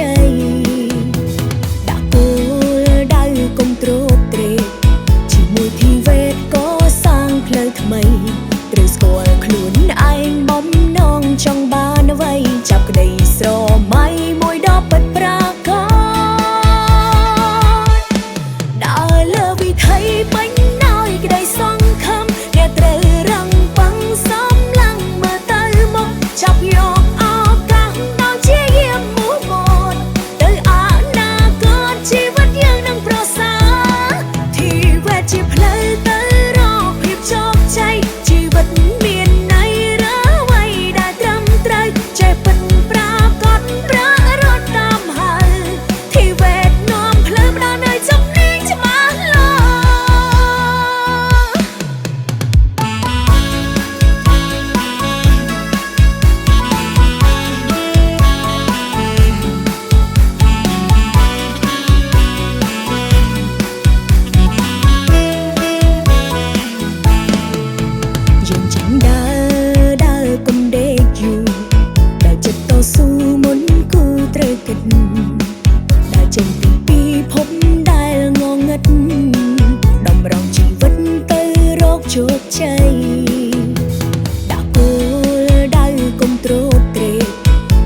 ជ័យដាក់គោលដៅកុំត្រោតត្រេកជាមួយធីវេតក៏សាងផ្លូវថ្មីត្រូវស្គាល់ខ្លួនឯងបំណងចង់បានអ្វីចាប់ក្តីស្រមៃមួយដ៏ពិតប្រាកដដើរលើវិថីពេញដោយក្តីសង្ឃឹមអ្នកត្រូវរឹងប៉ឹងសំឡឹងមើលទៅមុខចាប់យកឱកាសដល់ជាយាមមោះមុតទៅអនាគតជីវិតយើងនឹងប្រសើរធីវេតជាផ្លូវទៅរកភាពជោគជ័យជីវិតមានន័យរើអ្វីដែលត្រឹមត្រូវចេះពិតប្រាកដប្ររត់តាមហើយធីវេតនាំផ្លូវផ្ដល់នៅជំនាញច្បាស់លាស់យើងចាំដើរកុំដេកយូរដើរចិត្តតស៊ូមុនគូត្រូវគិតដើរចេញពីភពដែលងងឹតតម្រង់ជីវិតទៅរកជោគជ័យដាក់គោលដៅកុំត្រោតត្រេក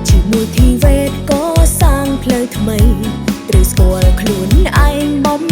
ជាមួយធីវេតក៏សាងផ្លូវថ្មីត្រូវស្គាល់ខ្លួនឯងបំ